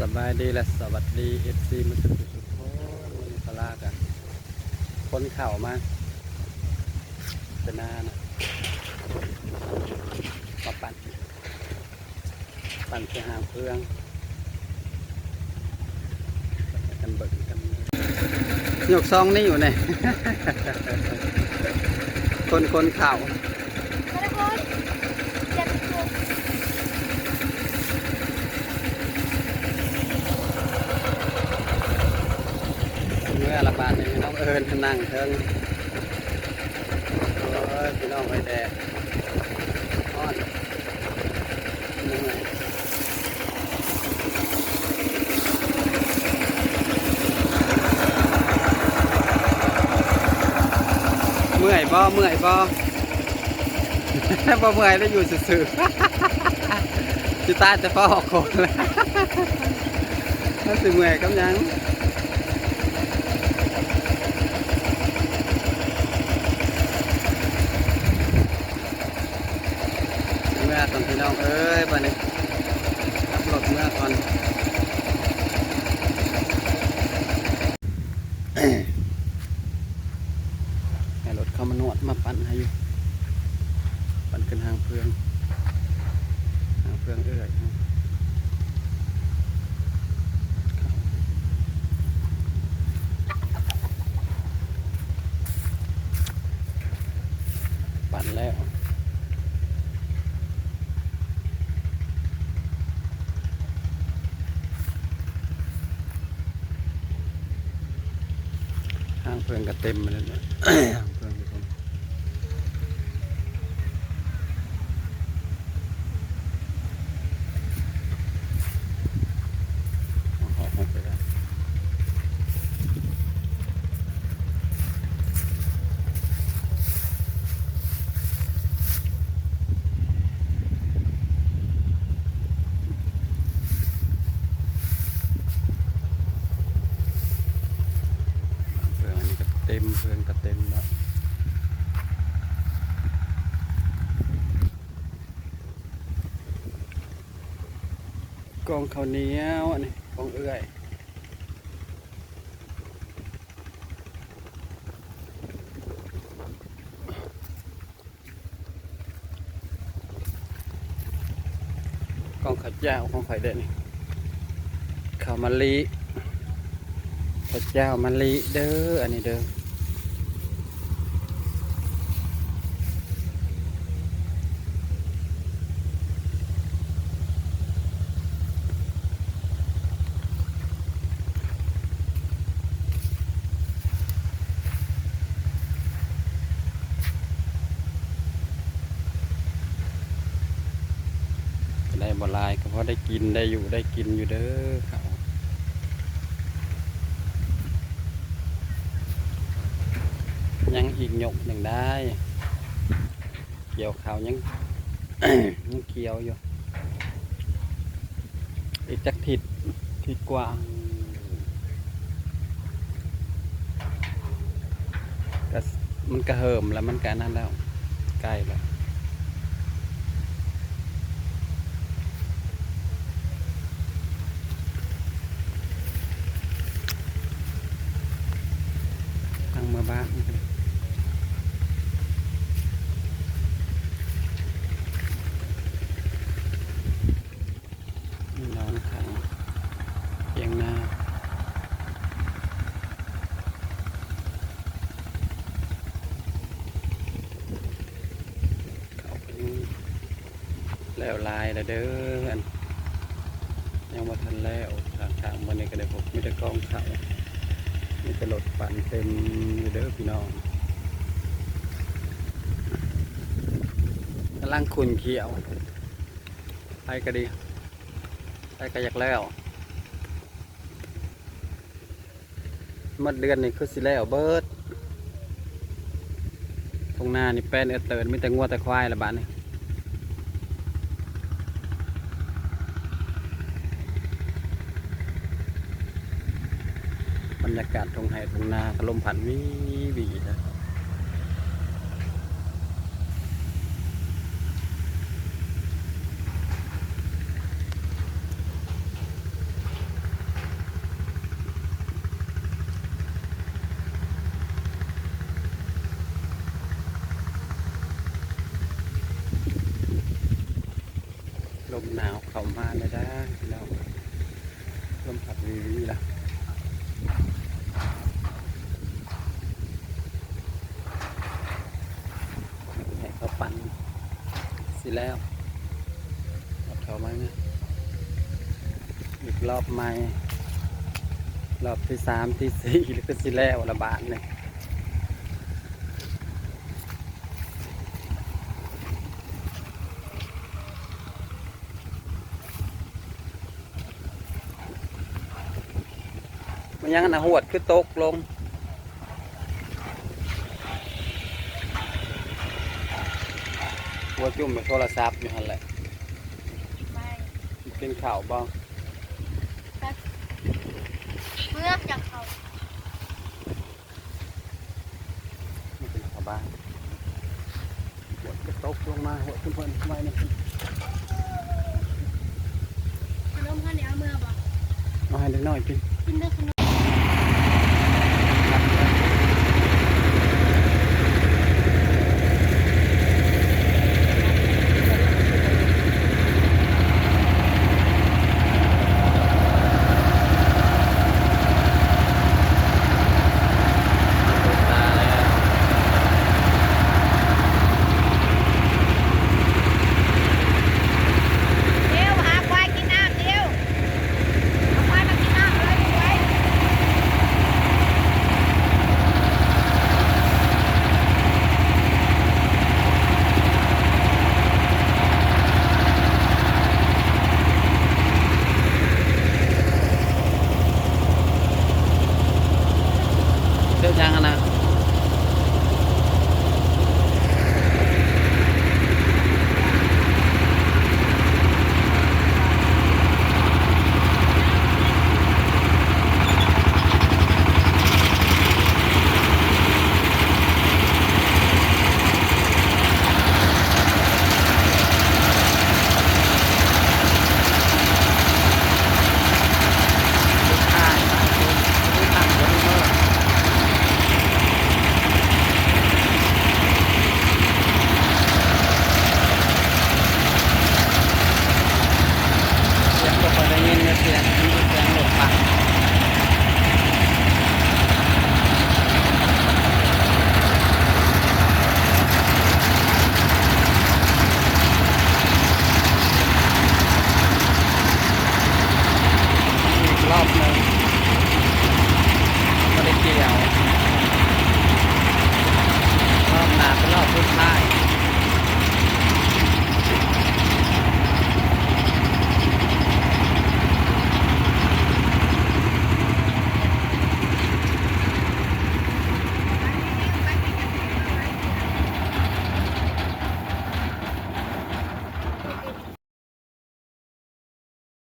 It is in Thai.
สบายดีและสวัสดีเอฟซีมาสุดสุดโอ้ยมันพลากันคนเข่ามาเป็นหน้านะมาปั่นเสียหางเครื่องกันเบิกกันยกซองนี่อยู่เนี่ย คนเข่าเมื่อละบาทนี่น้องเอิญนั่งเทิงโอ้ยพี่น้องไปแดดอ้อนเหนื่อยบ่เมื่อยบ่ บ่เมื่อยแล้วอยู่ซื่อๆจิตาจะพ่อออกคนเลยถ้าสิเมื่อยกำยังเมื่อตอนพี่น้องเอ้ยบ้านนี้ขับรถเมื่อก่อนให้รถเข้ามานวดมาปั่นให้อยู่ปั่นขึ้นหางเพื่องเอ้ยปั่นแล้วหางเพื่องก็เต็มเลยเนี่ย หางเพื่องผมออกไปได้เพื่องอันนี้ก็เต็มเพื่องก็เต็มแล้วกองข้าวเหนียวอันนี้กองเอื้อยกองข้าวเจ้าของข่อยเด่นข้าวมะลิข้าวเจ้ามะลิเด้ออันนี้เด้อได้บ่ลายก็เพราะได้กินได้อยู่ได้กินอยู่เด้อเขายังอีกหยกหนึ่งได้เกี่ยวเขายัง ยังเกี่ยวอยู่อีกจักทิศกว่าก็มันกระเหิมแล้วมันกะนั่นแล้วใกล้แล้วทางเมื่อบ้านนอนขังเพียงหน้าเขาไปแล้วลายแล้วเด้อยังมาทันแล้วทางมันนี่ก็ได้พบมีแต่กองเขามีแต่รถปั่นเต็มอยู่เด้อพี่น้องกำลังขุนเขียวไปก็ดีไปก็อยากแล้วเมื่อเดือนนี่คือสิแล้วเบิดตรงหน้านี่แป้นเติร์นมีแต่งัวแต่ควายละบ้านนี่บรรยากาศตรงไห่ตรงนาลมผันวีนะ มหนาวเข้ามาเลยได้แล้วลมพัดวีวีละให้เขาปั่นสิแล้วเอาเข้ามาเนี่ยอีกรอบใหม่รอบที่สามที่สี่แล้วก็สิแล้วระบาดเนี่ยมันยังนะหวดคือตกลงหัวจุ่มไปโทรศัพท์อยู่หันแหละกินข้าวบ้าง เมื่อจากเขา ไม่เป็นข้าวบ้านหัวก็ตกลงมาหัวขึ้นเพิ่นไว้นี่ ขนมข้าวเหนียวเมื่อบ่ เอาให้เล็กน้อยกิน กินด้วยขนม